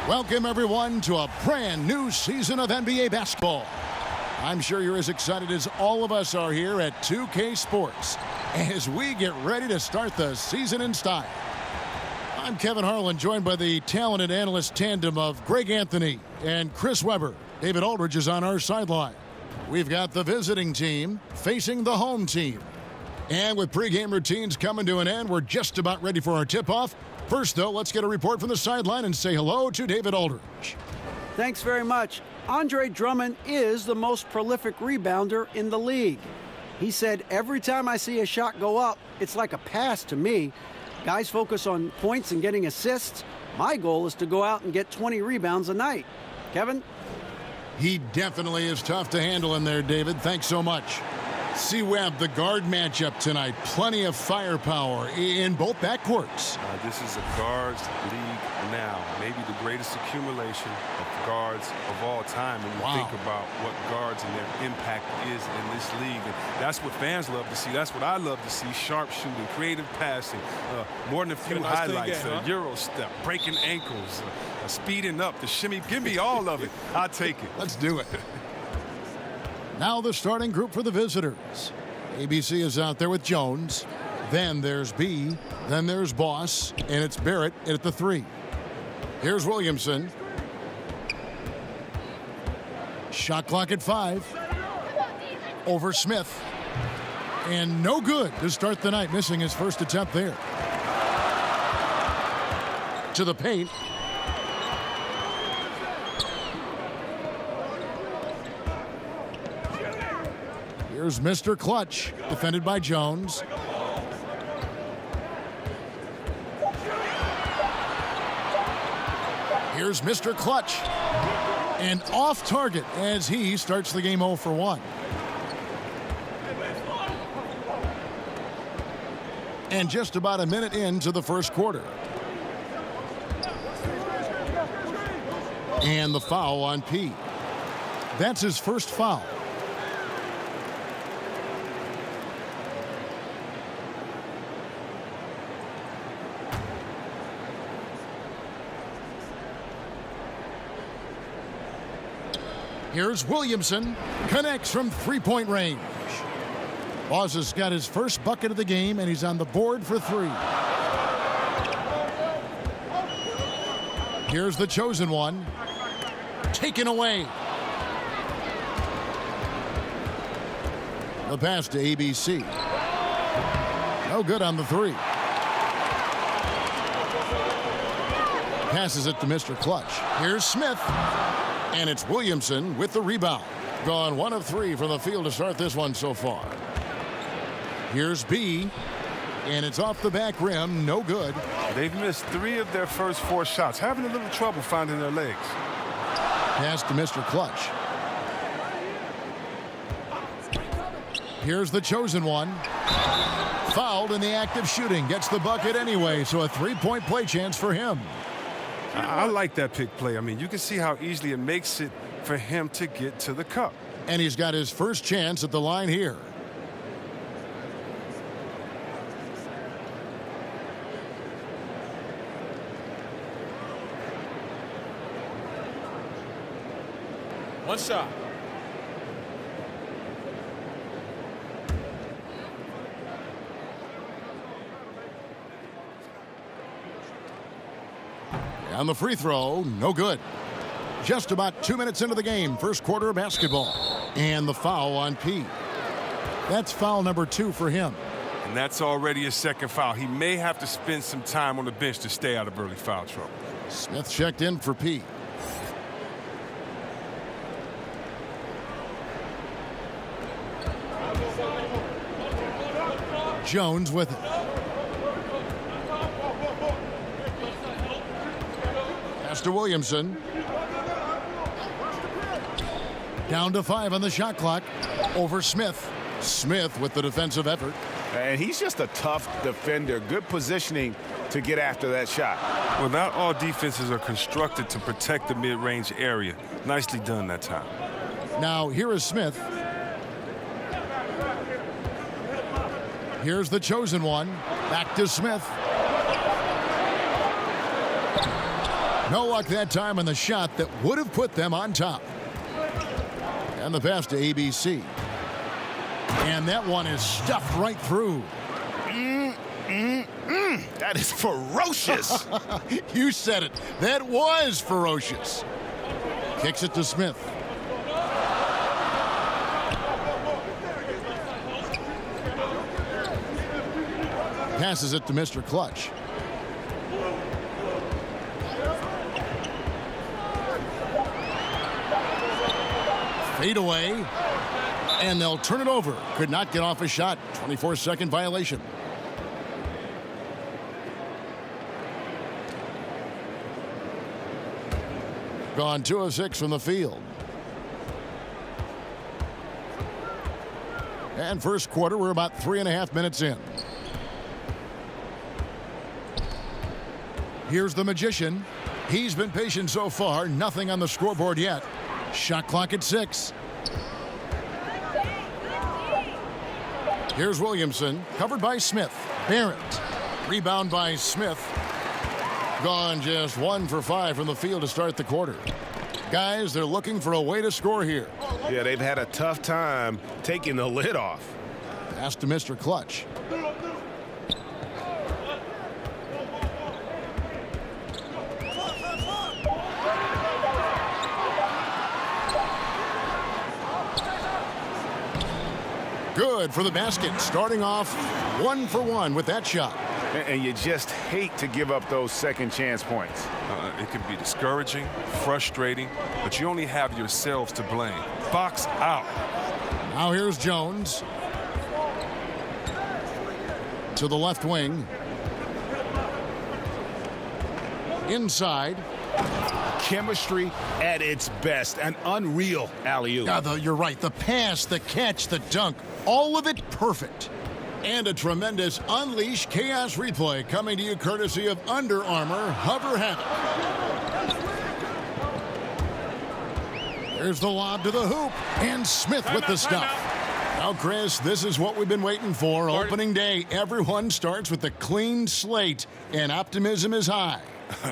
Welcome, everyone, to a brand new season of NBA basketball. I'm sure you're as excited as all of us are here at 2K Sports as we get ready to start the season in style. I'm Kevin Harlan, joined by the talented analyst tandem of Greg Anthony and Chris Webber. David Aldridge is on our sideline. We've got the visiting team facing the home team. And with pregame routines coming to an end, we're just about ready for our tip-off. First, though, let's get a report from the sideline and say hello to David Aldridge. Thanks very much. Andre Drummond is the most prolific rebounder in the league. He said, every time I see a shot go up, it's like a pass to me. Guys focus on points and getting assists. My goal is to go out and get 20 rebounds a night. Kevin? He definitely is tough to handle in there, David. Thanks so much. C. Webb, the guard matchup tonight. Plenty of firepower in both backcourts. This is a guards league now. Maybe the greatest accumulation of guards of all time when you think about what guards and their impact is in this league. And that's what fans love to see. That's what I love to see. Sharp shooting, creative passing, more than a few highlights. Euro step, breaking ankles, speeding up, the shimmy. Give me all of it. I'll take it. Let's do it. Now the starting group for the visitors. ABC is out there with Jones. Then there's B. Then there's Boss. And it's Barrett at the 3. Here's Williamson. Shot clock at 5. Over Smith. And no good to start the night, missing his first attempt there. To the paint. Here's Mr. Clutch, defended by Jones. Here's Mr. Clutch. And off target as he starts the game 0 for 1. And just about a minute into the first quarter. And the foul on P. That's his first foul. Here's Williamson, connects from three-point range. Boss has got his first bucket of the game, and he's on the board for 3. Here's the chosen one, taken away. The pass to ABC. No good on the 3. Passes it to Mr. Clutch. Here's Smith. And it's Williamson with the rebound. Gone 1 of 3 from the field to start this one so far. Here's B. And it's off the back rim. No good. They've missed 3 of their first 4 shots. Having a little trouble finding their legs. Pass to Mr. Clutch. Here's the chosen one. Fouled in the act of shooting. Gets the bucket anyway, so a 3-point play chance for him. I like that pick play. I mean, you can see how easily it makes it for him to get to the cup. And he's got his first chance at the line here. One shot. On the free throw, no good. Just about 2 minutes into the game, first quarter of basketball. And the foul on P. That's foul number 2 for him. And that's already a second foul. He may have to spend some time on the bench to stay out of early foul trouble. Smith checked in for P. Jones with it. To Williamson. Down to 5 on the shot clock. Over Smith. Smith with the defensive effort. And he's just a tough defender. Good positioning to get after that shot. Well, not all defenses are constructed to protect the mid-range area. Nicely done that time. Now here is Smith. Here's the chosen one. Back to Smith. No luck that time on the shot that would have put them on top. And the pass to ABC. And that one is stuffed right through. That is ferocious. You said it. That was ferocious. Kicks it to Smith. Passes it to Mr. Clutch. Fade away. And they'll turn it over. Could not get off a shot. 24-second violation. Gone 2 of 6 from the field. And first quarter, we're about 3.5 minutes in. Here's the magician. He's been patient so far. Nothing on the scoreboard yet. Shot clock at 6. Here's Williamson, covered by Smith. Barrett. Rebound by Smith. Gone just 1 for 5 from the field to start the quarter. Guys, they're looking for a way to score here. Yeah, they've had a tough time taking the lid off. Pass to Mr. Clutch. Good for the basket. Starting off 1 for 1 with that shot. And you just hate to give up those second chance points. It can be discouraging, frustrating, but you only have yourselves to blame. Box out. Now here's Jones. To the left wing. Inside. Chemistry at its best. An unreal alley-oop. Yeah, you're right. The pass, the catch, the dunk. All of it perfect. And a tremendous Unleash Chaos replay coming to you courtesy of Under Armour Hover Havoc. There's the lob to the hoop. And Smith with the stuff. Now, Chris, this is what we've been waiting for. Opening day, everyone starts with a clean slate, and optimism is high.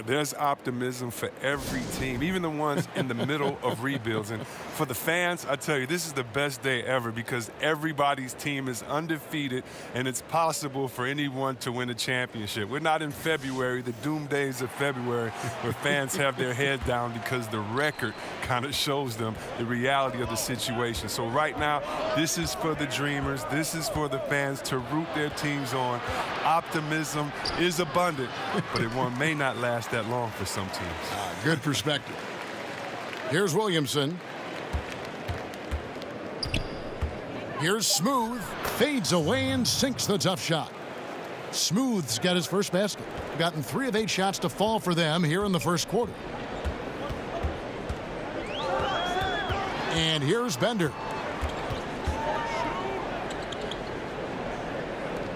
There's optimism for every team, even the ones in the middle of rebuilds. And for the fans, I tell you, this is the best day ever because everybody's team is undefeated, and it's possible for anyone to win a championship. We're not in February, the doom days of February, where fans have their head down because the record kind of shows them the reality of the situation. So right now, this is for the dreamers. This is for the fans to root their teams on. Optimism is abundant, but it may not last that long for some teams. Good perspective. Here's Williamson. Here's Smooth. Fades away and sinks the tough shot. Smooth's got his first basket. Gotten 3 of 8 shots to fall for them here in the first quarter. And here's Bender.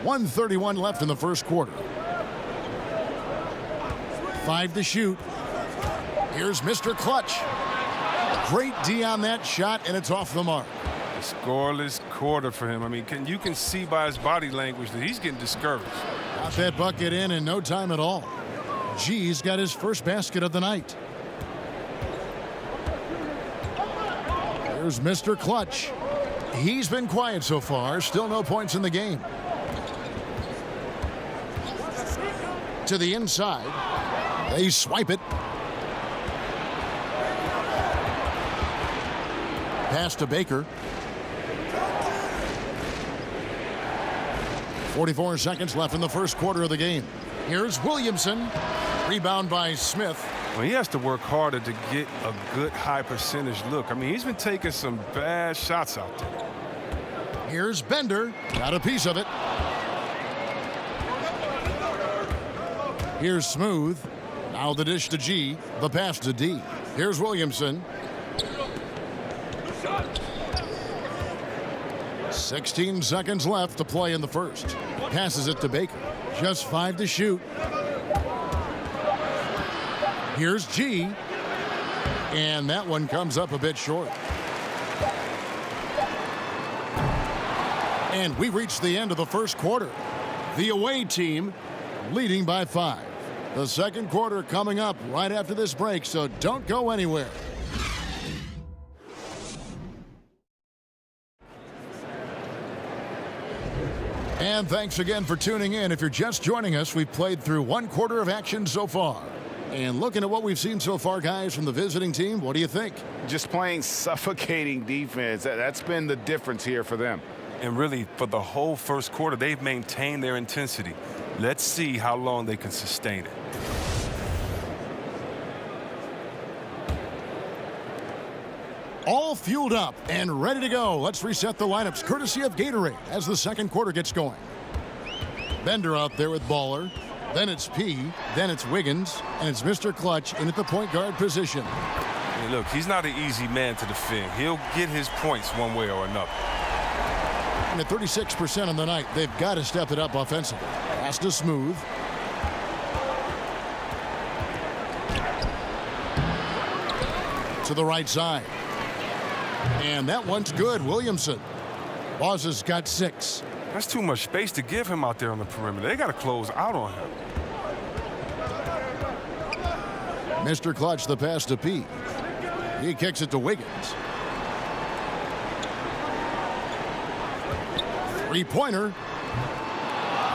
1:31 left in the first quarter. 5 to shoot. Here's Mr. Clutch. Great D on that shot, and it's off the mark. A scoreless quarter for him. I mean, you can see by his body language that he's getting discouraged. Got that bucket in no time at all. G's got his first basket of the night. Here's Mr. Clutch. He's been quiet so far. Still no points in the game. To the inside. They swipe it. Pass to Baker. 44 seconds left in the first quarter of the game. Here's Williamson. Rebound by Smith. Well, he has to work harder to get a good high percentage look. I mean, he's been taking some bad shots out there. Here's Bender. Got a piece of it. Here's Smooth. Now the dish to G. The pass to D. Here's Williamson. 16 seconds left to play in the first. Passes it to Baker. Just 5 to shoot. Here's G. And that one comes up a bit short. And we reached the end of the first quarter. The away team leading by 5. The second quarter coming up right after this break, so don't go anywhere. And thanks again for tuning in. If you're just joining us, we've played through one quarter of action so far. And looking at what we've seen so far, guys, from the visiting team, what do you think? Just playing suffocating defense. That's been the difference here for them. And really, for the whole first quarter, they've maintained their intensity. Let's see how long they can sustain it. All fueled up and ready to go. Let's reset the lineups courtesy of Gatorade as the second quarter gets going. Bender out there with Baller. Then it's P. Then it's Wiggins. And it's Mr. Clutch in at the point guard position. Hey, look, he's not an easy man to defend. He'll get his points one way or another. And at 36% on the night, they've got to step it up offensively. Pass to Smooth. To the right side. And that one's good. Williamson. Boss has got 6. That's too much space to give him out there on the perimeter. They got to close out on him. Mr. Clutch, the pass to P. He kicks it to Wiggins. Three-pointer.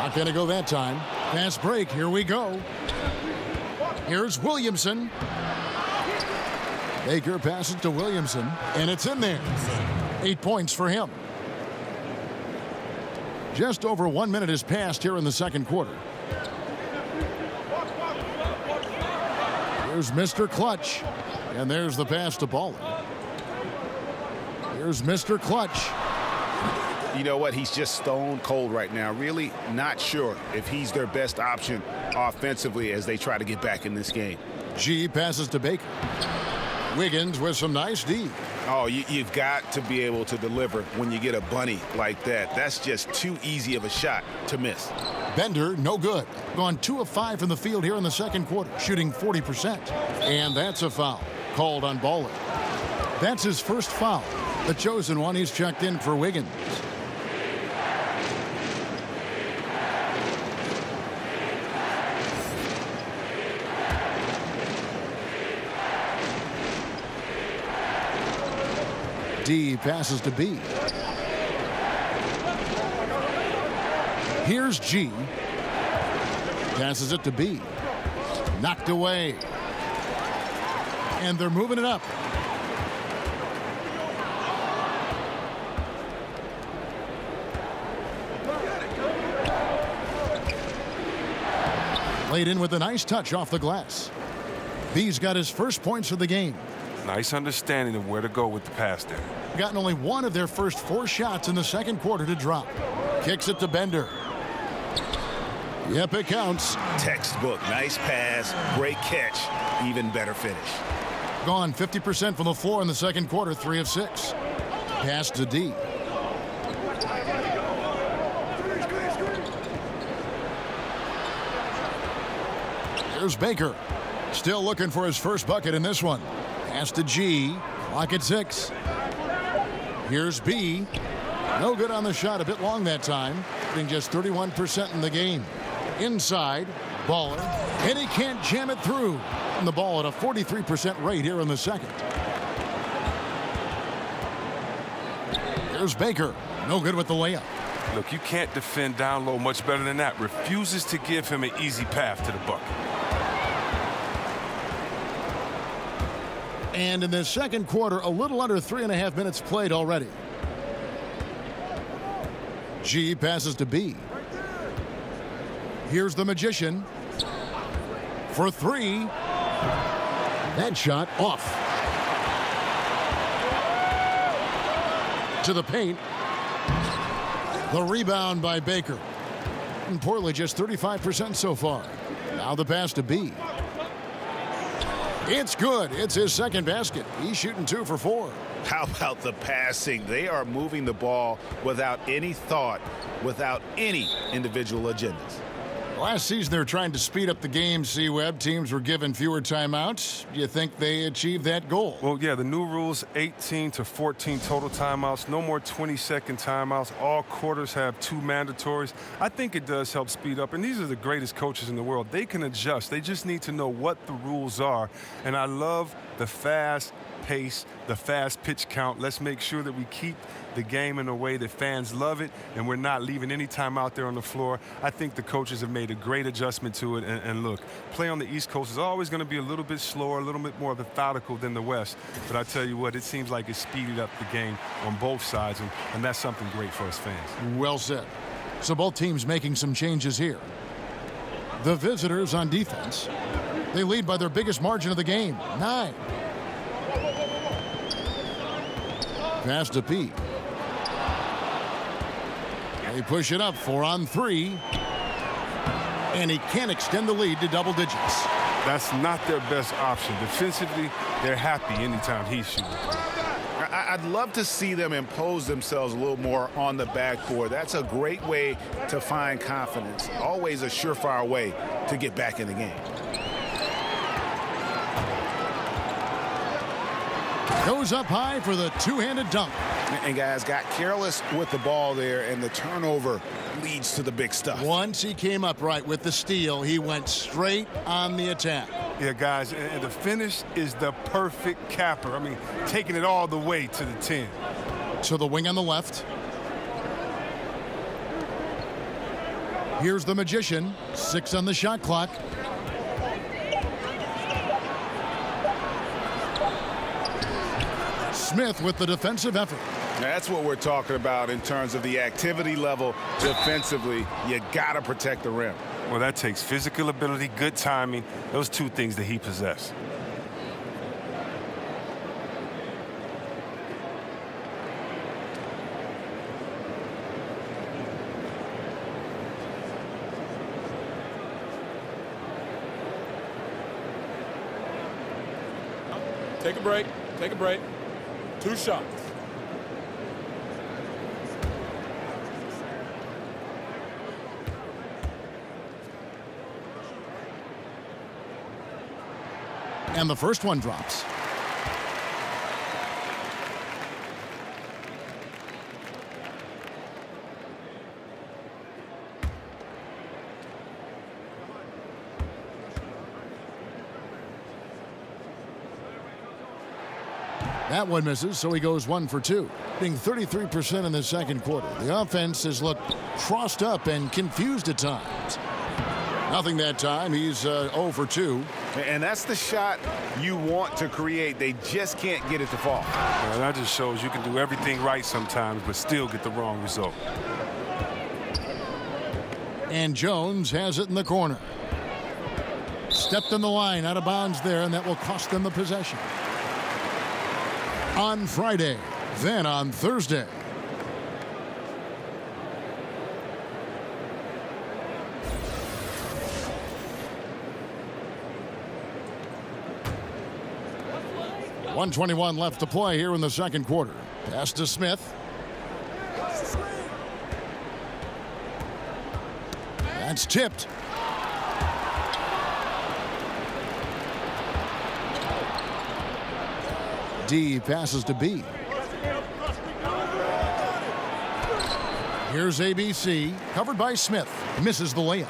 Not going to go that time. Fast break. Here we go. Here's Williamson. Baker passes to Williamson, and it's in there. 8 points for him. Just over 1 minute has passed here in the second quarter. Here's Mr. Clutch, and there's the pass to Baller. Here's Mr. Clutch. You know what? He's just stone cold right now. Really not sure if he's their best option offensively as they try to get back in this game. G passes to Baker. Wiggins with some nice D. Oh, you've got to be able to deliver when you get a bunny like that. That's just too easy of a shot to miss. Bender, no good. Gone 2 of 5 from the field here in the second quarter, shooting 40%. And that's a foul called on Baller. That's his first foul. The chosen one. He's checked in for Wiggins. D passes to B. Here's G. Passes it to B. Knocked away. And they're moving it up. Played in with a nice touch off the glass. B's got his first points of the game. Nice understanding of where to go with the pass there. Gotten only one of their first 4 shots in the second quarter to drop. Kicks it to Bender. Yep, it counts. Textbook. Nice pass. Great catch. Even better finish. Gone 50% from the floor in the second quarter, 3 of 6. Pass to D. Here's Baker. Still looking for his first bucket in this one. Pass to G. Clock at 6. Here's B. No good on the shot. A bit long that time. Getting just 31% in the game. Inside. Baller. And he can't jam it through. And the ball at a 43% rate here in the second. Here's Baker. No good with the layup. Look, you can't defend down low much better than that. Refuses to give him an easy path to the bucket. And in the second quarter, a little under 3.5 minutes played already. G passes to B. Here's the Magician. For 3. That shot off. To the paint. The rebound by Baker. And Portland just 35% so far. Now the pass to B. It's good. It's his second basket. He's shooting 2 for 4. How about the passing? They are moving the ball without any thought, without any individual agendas. Last season, they were trying to speed up the game, C-Web. Teams were given fewer timeouts. Do you think they achieved that goal? Well, yeah, the new rules, 18 to 14 total timeouts, no more 20-second timeouts. All quarters have 2 mandatories. I think it does help speed up, and these are the greatest coaches in the world. They can adjust. They just need to know what the rules are, and I love the fast pace, the fast pitch count. Let's make sure that we keep the game in a way that fans love it, and we're not leaving any time out there on the floor. I think the coaches have made a great adjustment to it, and look, play on the East Coast is always going to be a little bit slower, a little bit more methodical than the West, but I tell you what, it seems like it's speeded up the game on both sides, and that's something great for us fans. Well said. So both teams making some changes here. The visitors on defense, they lead by their biggest margin of the game, 9. Pass to Pete. They push it up 4 on 3. And he can't extend the lead to double digits. That's not their best option. Defensively, they're happy anytime he's shooting. I'd love to see them impose themselves a little more on the backboard. That's a great way to find confidence. Always a surefire way to get back in the game. Goes up high for the two-handed dunk. And guys got careless with the ball there, and the turnover leads to the big stuff. Once he came up right with the steal, he went straight on the attack. Yeah, guys, and the finish is the perfect capper. I mean, taking it all the way to the 10. To the wing on the left. Here's the Magician. 6 on the shot clock. Smith with the defensive effort. That's what we're talking about in terms of the activity level defensively. You got to protect the rim. Well, that takes physical ability, good timing, those 2 things that he possesses. Take a break. Take a break. 2 shots. And the first one drops. That one misses, so he goes 1 for 2, being 33% in the second quarter. The offense has looked crossed up and confused at times. Nothing that time. He's 0 for 2. And that's the shot you want to create. They just can't get it to fall. And that just shows you can do everything right sometimes, but still get the wrong result. And Jones has it in the corner. Stepped in the line, out of bounds there, and that will cost them the possession. On Friday, then on Thursday. .121 left to play here in the second quarter. Pass to Smith. That's tipped. D passes to B. Here's ABC, covered by Smith. Misses the layup.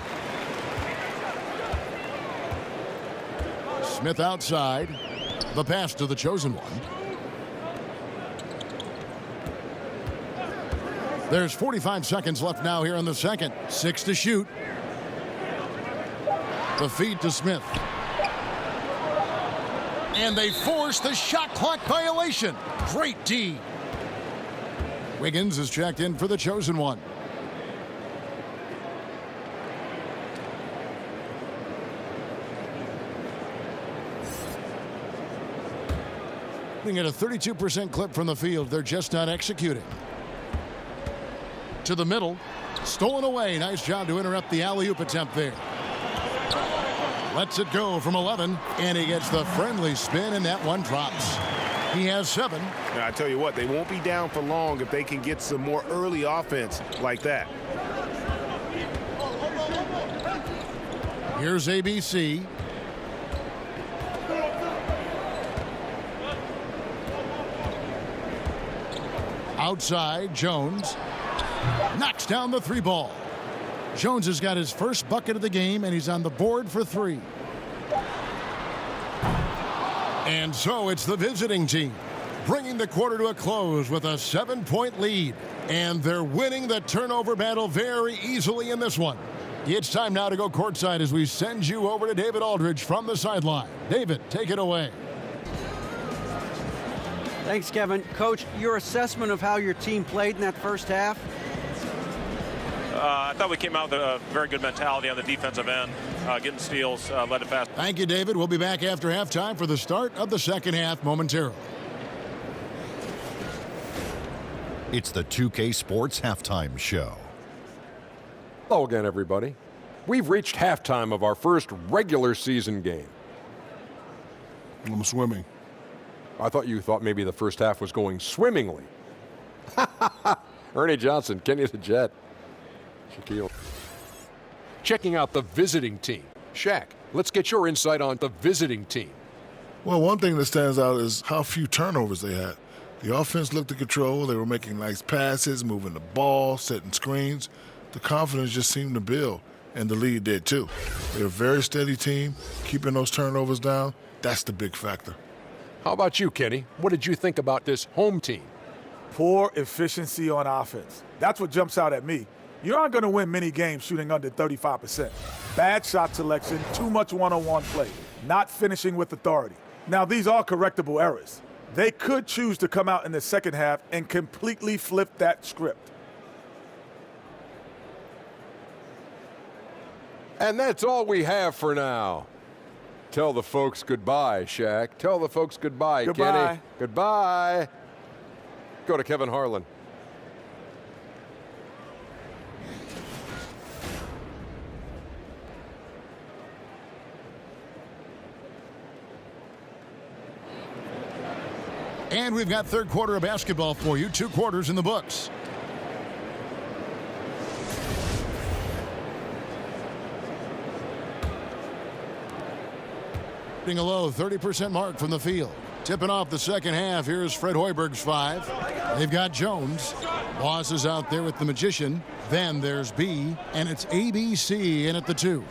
Smith outside. The pass to the chosen one. There's 45 seconds left now here in the second. 6 to shoot. The feed to Smith. And they force the shot clock violation. Great D. Wiggins is checked in for the chosen one. At a 32% clip from the field, they're just not executing. To the middle, stolen away. Nice job to interrupt the alley-oop attempt there. Lets it go from 11, and he gets the friendly spin, and that one drops. He has 7. Now, I tell you what, they won't be down for long if they can get some more early offense like that. Here's ABC. Outside, Jones knocks down the three ball. Jones has got his first bucket of the game, and he's on the board for three. And so it's the visiting team bringing the quarter to a close with a 7-point lead. And they're winning the turnover battle very easily in this one. It's time now to go courtside as we send you over to David Aldridge from the sideline. David, take it away. Thanks, Kevin. Coach, your assessment of how your team played in that first half? I thought we came out with a very good mentality on the defensive end, getting steals, led it fast. Thank you, David. We'll be back after halftime for the start of the second half momentarily. It's the 2K Sports Halftime Show. Hello again, everybody. We've reached halftime of our first regular season game. I'm swimming. I thought you thought maybe the first half was going swimmingly. Ernie Johnson, Kenny the Jet. Shaquille. Checking out the visiting team. Shaq, let's get your insight on the visiting team. Well, one thing that stands out is how few turnovers they had. The offense looked in control. They were making nice passes, moving the ball, setting screens. The confidence just seemed to build, and the lead did too. They're a very steady team, keeping those turnovers down. That's the big factor. How about you, Kenny? What did you think about this home team? Poor efficiency on offense. That's what jumps out at me. You aren't going to win many games shooting under 35%. Bad shot selection, too much one-on-one play, not finishing with authority. Now, these are correctable errors. They could choose to come out in the second half and completely flip that script. And that's all we have for now. Tell the folks goodbye, Shaq. Tell the folks goodbye, Goodbye. Kenny. Goodbye. Go to Kevin Harlan. And we've got third quarter of basketball for you. 2 quarters in the books. Hitting a low 30% mark from the field. Tipping off the second half. Here's Fred Hoiberg's 5. They've got Jones. Boss is out there with the Magician. Then there's B, and it's ABC in at the 2.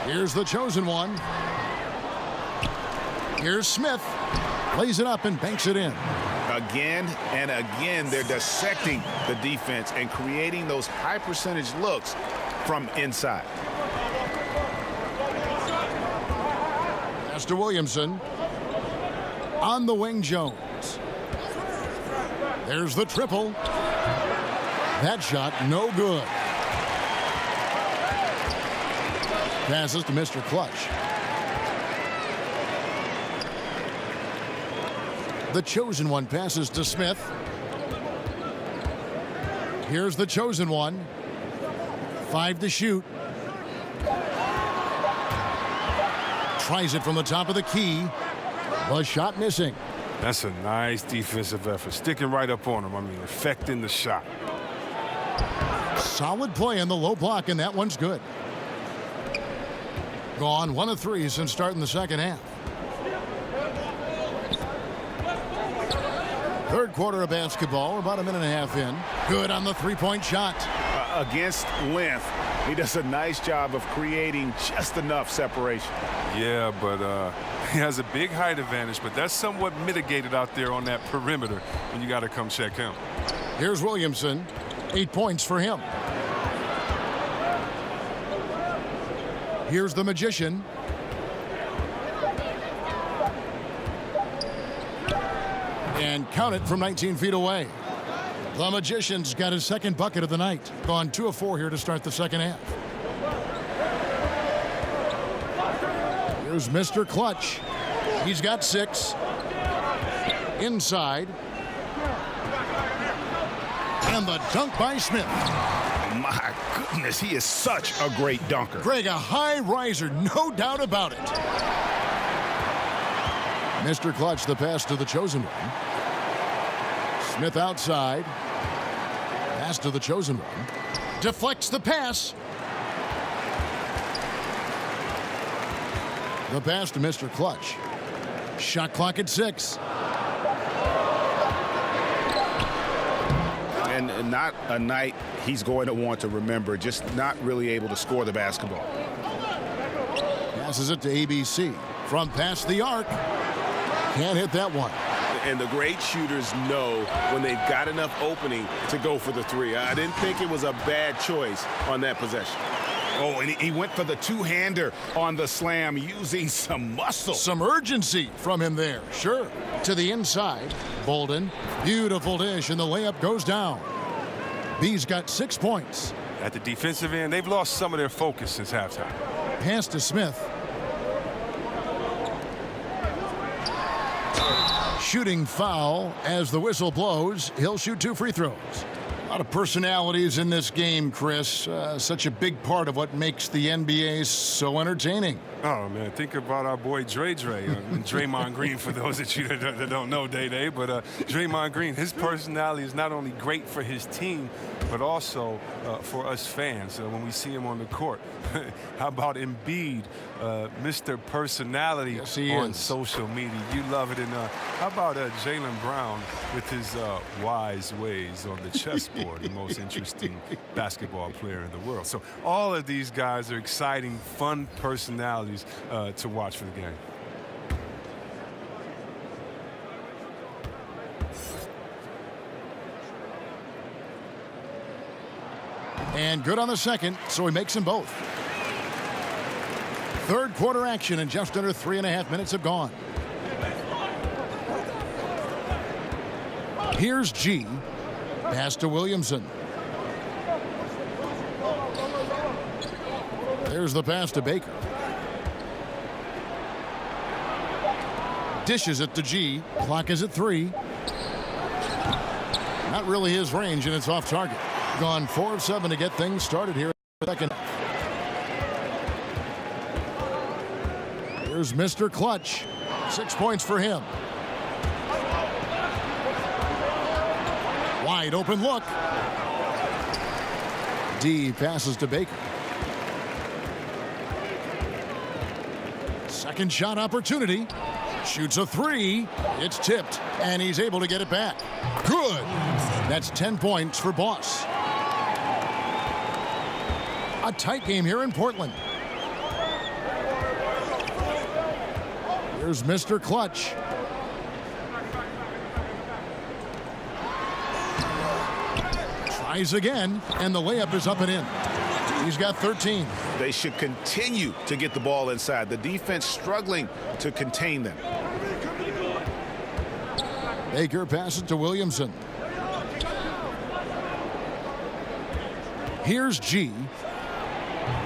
Here's the chosen one. Here's Smith. Lays it up and banks it in. Again and again, they're dissecting the defense and creating those high percentage looks from inside. Master Williamson. On the wing, Jones. There's the triple. That shot, no good. Passes to Mr. Clutch. The chosen one passes to Smith. Here's the chosen one. 5 to shoot. Tries it from the top of the key. The shot missing. That's a nice defensive effort. Sticking right up on him. I mean, affecting the shot. Solid play in the low block, and that one's good. Gone 1 of 3 since starting the second half. Third quarter of basketball, about a minute and a half in. Good on the three-point shot. Against length, he does a nice job of creating just enough separation. Yeah, but he has a big height advantage, but that's somewhat mitigated out there on that perimeter when you got to come check him. Here's Williamson. 8 points for him. Here's the Magician. And count it from 19 feet away. The Magician's got his second bucket of the night. Gone 2 of 4 here to start the second half. Here's Mr. Clutch. He's got 6. Inside. And the dunk by Smith. My goodness, he is such a great dunker. Greg, a high riser, no doubt about it. Mr. Clutch, the pass to the chosen one. Smith outside. Pass to the chosen one. Deflects the pass. The pass to Mr. Clutch. Shot clock at 6. And not a night he's going to want to remember, just not really able to score the basketball. Passes it to ABC. From past the arc. Can't hit that one. And the great shooters know when they've got enough opening to go for the three. I didn't think it was a bad choice on that possession. Oh, and he went for the two-hander on the slam using some muscle. Some urgency from him there. Sure. To the inside. Bolden. Beautiful dish, and the layup goes down. B's got 6 points. At the defensive end, they've lost some of their focus since halftime. Pass to Smith. Shooting foul as the whistle blows. He'll shoot 2 free throws. A lot of personalities in this game, Chris. Such a big part of what makes the NBA so entertaining. Oh, man, think about our boy Dre, and Draymond Green, for those of you that don't know Day. But Draymond Green, his personality is not only great for his team, but also for us fans when we see him on the court. How about Embiid, Mr. Personality on social media? You love it. And how about Jaylen Brown with his wise ways on the chessboard, the most interesting basketball player in the world. So all of these guys are exciting, fun personalities to watch for the game. And good on the second, so he makes them both. Third quarter action, and just under 3.5 minutes have gone. Here's G. Pass to Williamson. There's the pass to Baker. Dishes it to G. Clock is at 3. Not really his range, and it's off target. Gone 4 of 7 to get things started here in the second. Here's Mr. Clutch. 6 points for him. Wide open look. D passes to Baker. Second shot opportunity. Shoots a 3. It's tipped, and he's able to get it back. Good. That's 10 points for Boss. A tight game here in Portland. Here's Mr. Clutch. Tries again, and the layup is up and in. He's got 13. They should continue to get the ball inside. The defense struggling to contain them. Baker passes to Williamson. Here's G.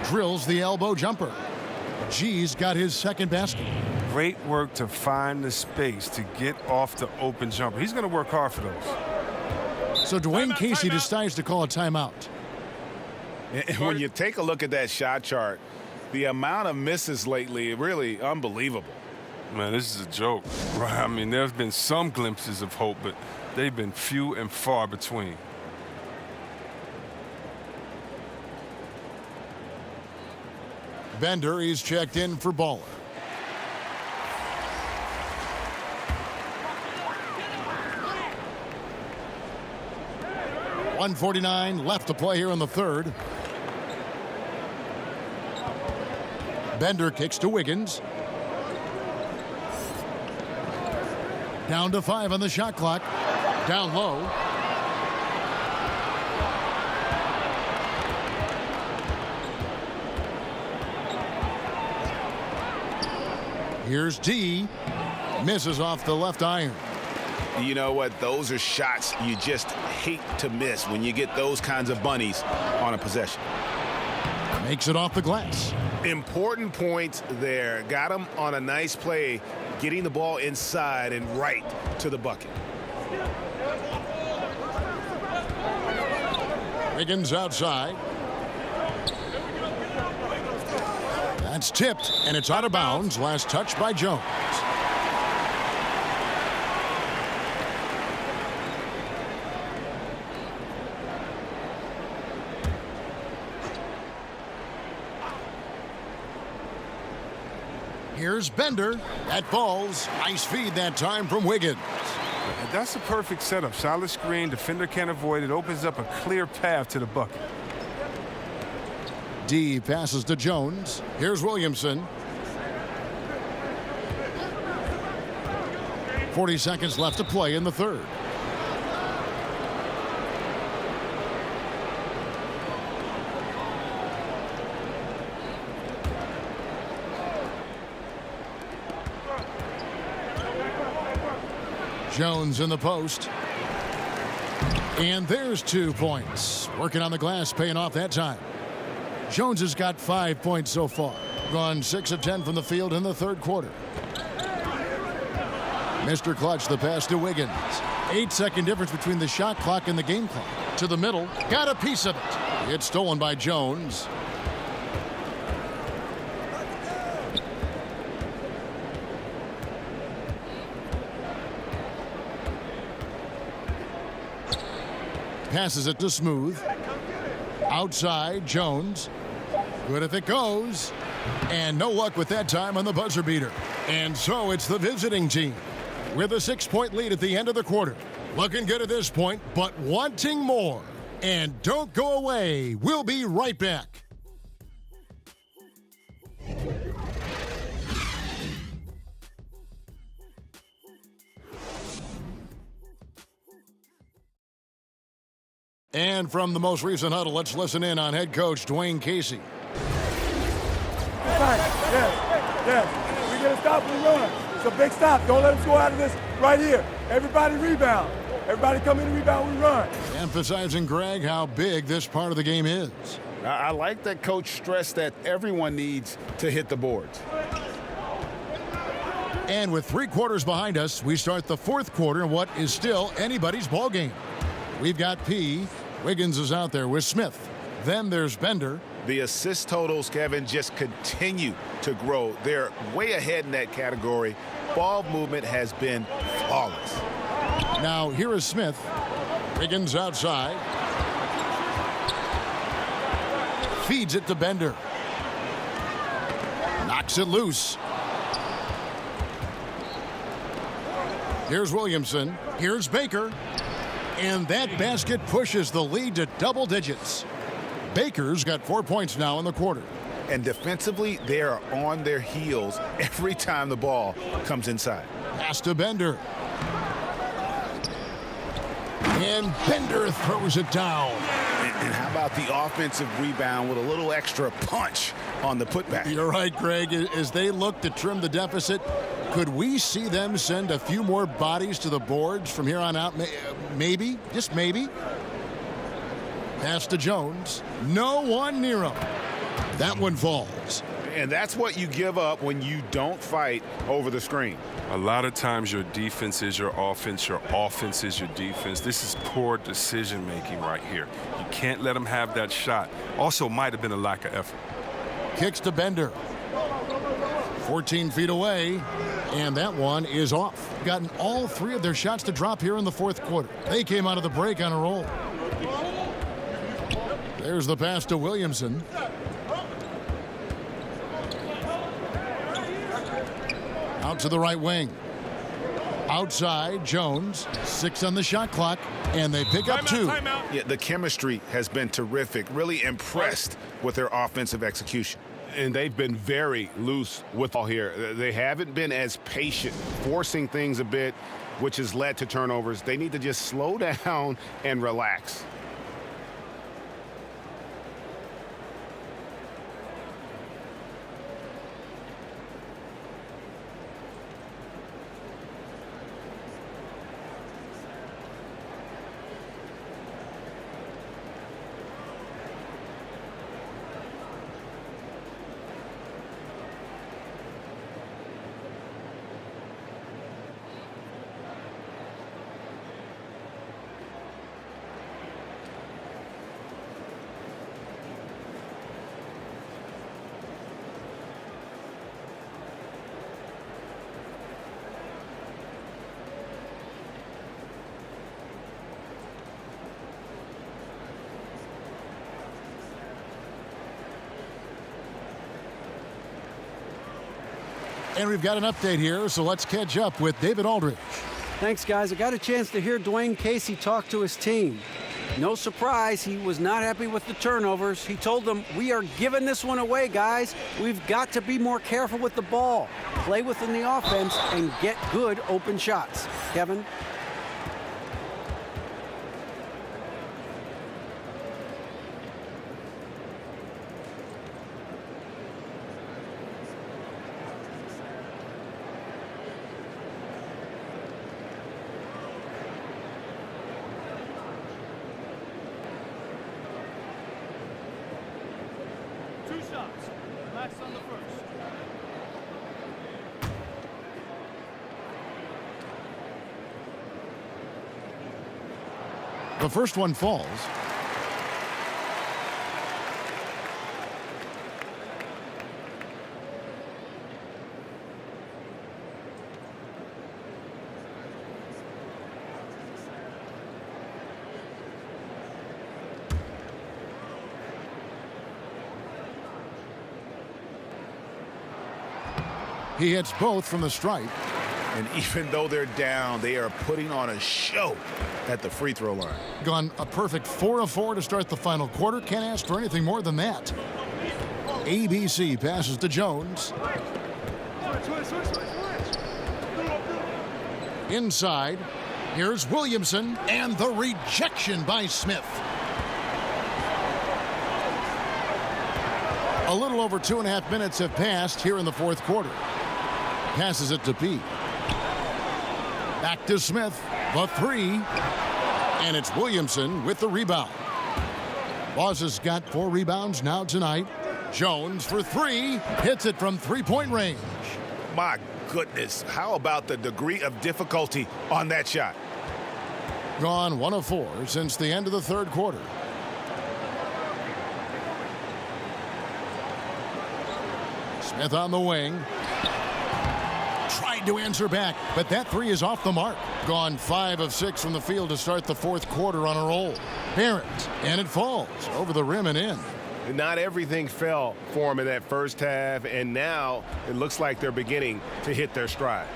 Drills the elbow jumper. G's got his second basket. Great work to find the space to get off the open jumper. He's going to work hard for those. So Dwayne Casey decides to call a timeout. And when you take a look at that shot chart, the amount of misses lately, really unbelievable. Man, this is a joke. Right? I mean, there's been some glimpses of hope, but they've been few and far between. Bender is checked in for Baller. .149 left to play here in the third. Bender kicks to Wiggins. Down to 5 on the shot clock. Down low. Here's D. Misses off the left iron. You know what? Those are shots you just hate to miss when you get those kinds of bunnies on a possession. Makes it off the glass. Important points there. Got him on a nice play, getting the ball inside and right to the bucket. Wiggins outside. That's tipped, and it's out of bounds. Last touch by Jones. Here's Bender. That falls. Nice feed that time from Wiggins. And that's a perfect setup. Solid screen. Defender can't avoid it. Opens up a clear path to the bucket. D passes to Jones. Here's Williamson. 40 seconds left to play in the third. Jones in the post. And there's 2 points. Working on the glass, paying off that time. Jones has got 5 points so far. Gone 6 of 10 from the field in the third quarter. Mr. Clutch, the pass to Wiggins. 8-second difference between the shot clock and the game clock. To the middle. Got a piece of it. It's stolen by Jones. Passes it to Smooth. Outside, Jones. Good if it goes. And no luck with that time on the buzzer beater. And so it's the visiting team with a 6-point lead at the end of the quarter. Looking good at this point, but wanting more. And don't go away. We'll be right back. And from the most recent huddle, let's listen in on head coach Dwayne Casey. Yes. We get a stop, we run. It's a big stop. Don't let them score out of this right here. Everybody rebound. Everybody come in and rebound, we run. Emphasizing, Greg, how big this part of the game is. I like that coach stressed that everyone needs to hit the boards. And with 3 quarters behind us, we start the fourth quarter in what is still anybody's ball game. We've got P. Wiggins is out there with Smith. Then there's Bender. The assist totals, Kevin, just continue to grow. They're way ahead in that category. Ball movement has been flawless. Now here is Smith. Wiggins outside. Feeds it to Bender. Knocks it loose. Here's Williamson. Here's Baker. And that basket pushes the lead to double digits. Baker's got 4 points now in the quarter. And defensively, they are on their heels every time the ball comes inside. Pass to Bender. And Bender throws it down. And how about the offensive rebound with a little extra punch on the putback? You're right, Greg. As they look to trim the deficit, could we see them send a few more bodies to the boards from here on out? Maybe, just maybe. Pass to Jones. No one near him. That one falls. And that's what you give up when you don't fight over the screen. A lot of times your defense is your offense is your defense. This is poor decision-making right here. You can't let them have that shot. Also might have been a lack of effort. Kicks to Bender. 14 feet away, and that one is off. Gotten all 3 of their shots to drop here in the fourth quarter. They came out of the break on a roll. There's the pass to Williamson. Out to the right wing. Outside, Jones. 6 on the shot clock, and they pick up 2. Yeah, the chemistry has been terrific. Really impressed with their offensive execution. And they've been very loose with all here. They haven't been as patient, forcing things a bit, which has led to turnovers. They need to just slow down and relax. And we've got an update here, so let's catch up with David Aldridge. Thanks, guys. I got a chance to hear Dwayne Casey talk to his team. No surprise, he was not happy with the turnovers. He told them, we are giving this one away, guys. We've got to be more careful with the ball, play within the offense, and get good open shots. Kevin? The first one falls. He hits both from the stripe. And even though they're down, they are putting on a show at the free throw line. Gone a perfect 4 of 4 to start the final quarter. Can't ask for anything more than that. ABC passes to Jones. Inside, here's Williamson, and the rejection by Smith. A little over 2.5 minutes have passed here in the fourth quarter. Passes it to Pete. Back to Smith, the three, and it's Williamson with the rebound. Boss has got 4 rebounds now tonight. Jones for 3, hits it from three-point range. My goodness, how about the degree of difficulty on that shot? Gone 1 of 4 since the end of the third quarter. Smith on the wing. Tried to answer back, but that 3 is off the mark. Gone 5 of 6 from the field to start the fourth quarter on a roll. Barrett, and it falls over the rim and in. Not everything fell for him in that first half, and now it looks like they're beginning to hit their stride.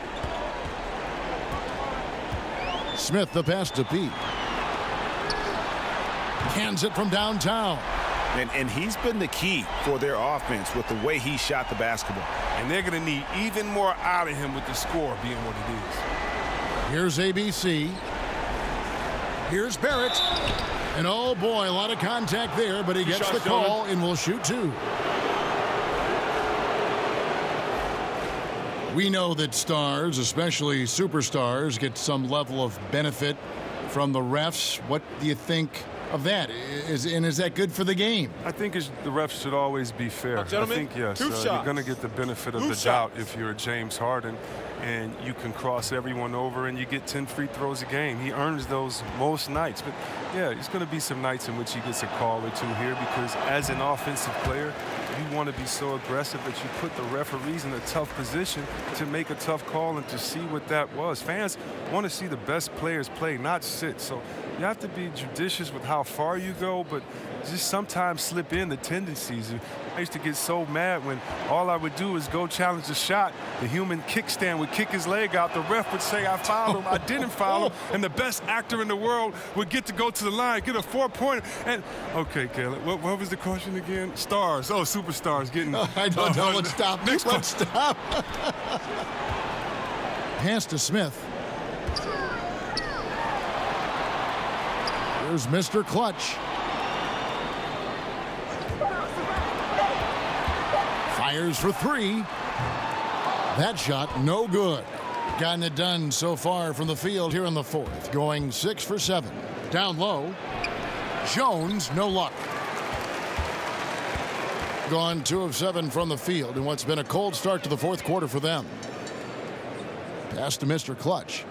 Smith the pass to Pete. Cans it from downtown. And he's been the key for their offense with the way he shot the basketball. And they're going to need even more out of him with the score being what it is. Here's ABC. Here's Barrett. And oh boy, a lot of contact there, but he gets the call and will shoot 2. We know that stars, especially superstars, get some level of benefit from the refs. What do you think of that? Is that good for the game? I think the refs should always be fair. I think, yes, you're going to get the benefit of the doubt if you're a James Harden and you can cross everyone over and you get 10 free throws a game. He earns those most nights. But, yeah, there's going to be some nights in which he gets a call or 2 here because as an offensive player, you want to be so aggressive that you put the referees in a tough position to make a tough call and to see what that was. Fans want to see the best players play, not sit. So you have to be judicious with how far you go, but just sometimes slip in the tendencies. I used to get so mad when all I would do is go challenge a shot. The human kickstand would kick his leg out. The ref would say I fouled him. I didn't foul him. And the best actor in the world would get to go to the line, get a 4-pointer. And, okay, Caleb, what was the question again? Stars. Oh, superstars getting. I don't know. Let's stop. Let's stop. Pass to Smith. Here's Mr. Clutch. Fires for 3. That shot, no good. Gotten it done so far from the field here in the fourth. Going 6 for 7. Down low. Jones, no luck. Gone 2 of 7 from the field in what's been a cold start to the fourth quarter for them. Pass to Mr. Clutch.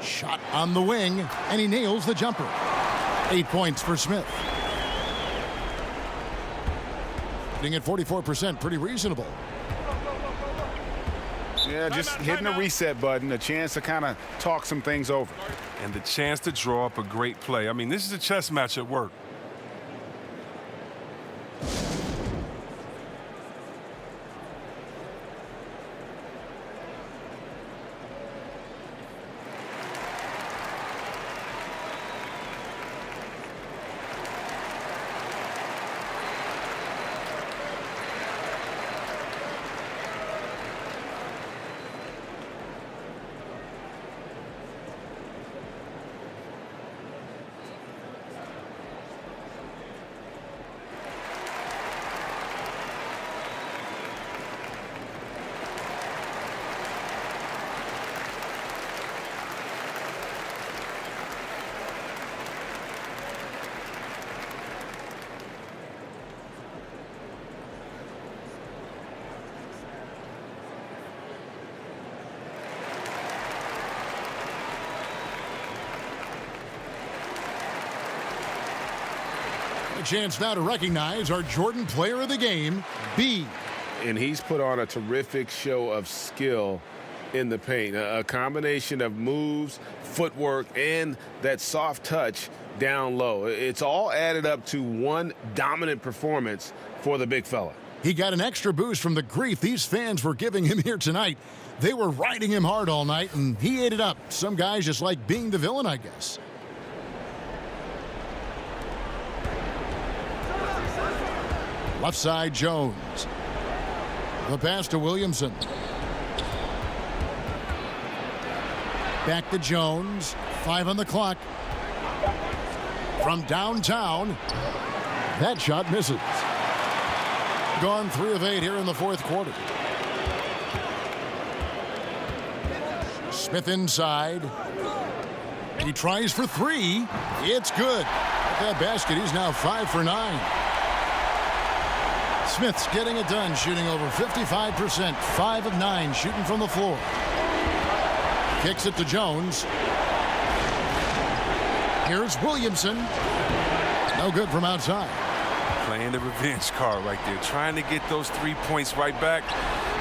Shot on the wing, and he nails the jumper. 8 points for Smith. Hitting at 44%, pretty reasonable. Yeah, just hitting a reset button, a chance to kind of talk some things over. And the chance to draw up a great play. I mean, this is a chess match at work. chance now to recognize our Jordan Player of the Game, B. And he's put on a terrific show of skill in the paint. A combination of moves, footwork, and that soft touch down low. It's all added up to one dominant performance for the big fella. He got an extra boost from the grief these fans were giving him here tonight. They were riding him hard all night, and he ate it up. Some guys just like being the villain, I guess. Left side, Jones. The pass to Williamson. Back to Jones. 5 on the clock. From downtown, that shot misses. Gone 3 of 8 here in the fourth quarter. Smith inside. He tries for 3. It's good. At that basket, he's now 5 for 9. Smith's getting it done, shooting over 55%. 5 of 9 shooting from the floor. Kicks it to Jones. Here's Williamson. No good from outside. Playing the revenge card right there. Trying to get those 3 points right back.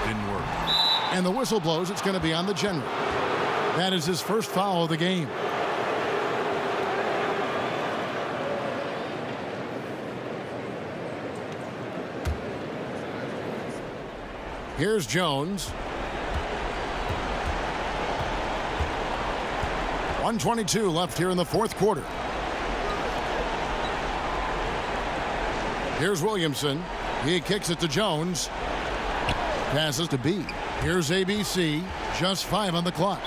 Didn't work. And the whistle blows. It's going to be on the general. That is his first foul of the game. Here's Jones. 1:22 left here in the fourth quarter. Here's Williamson. He kicks it to Jones. Passes to B. Here's ABC. Just 5 on the clock.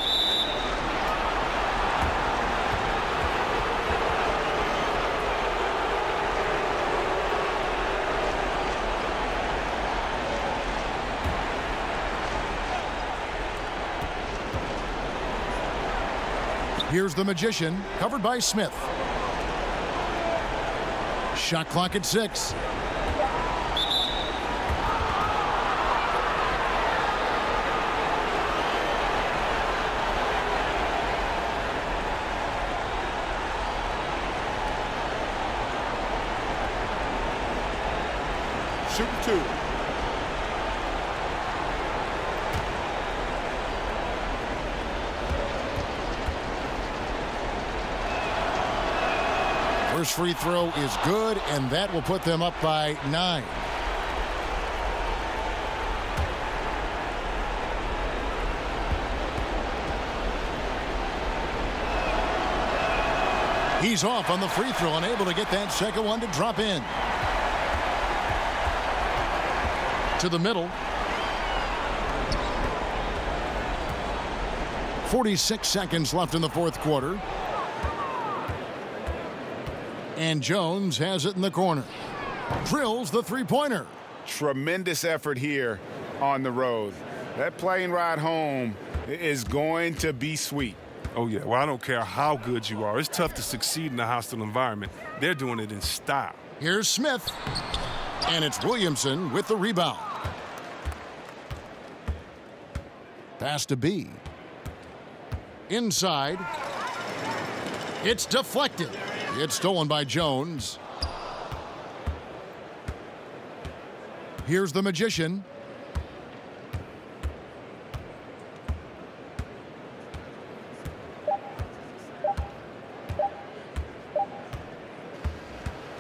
Here's the Magician, covered by Smith. Shot clock at 6. Shooting 2. First free throw is good, and that will put them up by 9. He's off on the free throw, unable to get that second one to drop in. To the middle. 46 seconds left in the fourth quarter. And Jones has it in the corner. Drills the three-pointer. Tremendous effort here on the road. That plane ride home is going to be sweet. Oh, yeah. Well, I don't care how good you are. It's tough to succeed in a hostile environment. They're doing it in style. Here's Smith. And it's Williamson with the rebound. Pass to B. Inside. It's deflected. It's stolen by Jones. Here's the Magician.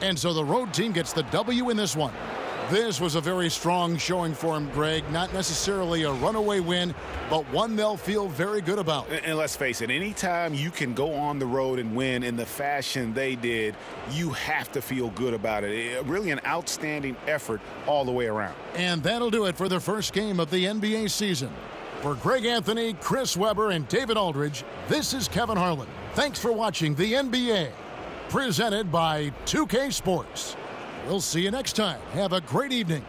And so the road team gets the W in this one. This was a very strong showing for him, Greg. Not necessarily a runaway win, but one they'll feel very good about. And let's face it, anytime you can go on the road and win in the fashion they did, you have to feel good about it. Really an outstanding effort all the way around. And that'll do it for the first game of the NBA season. For Greg Anthony, Chris Webber, and David Aldridge, this is Kevin Harlan. Thanks for watching the NBA, presented by 2K Sports. We'll see you next time. Have a great evening.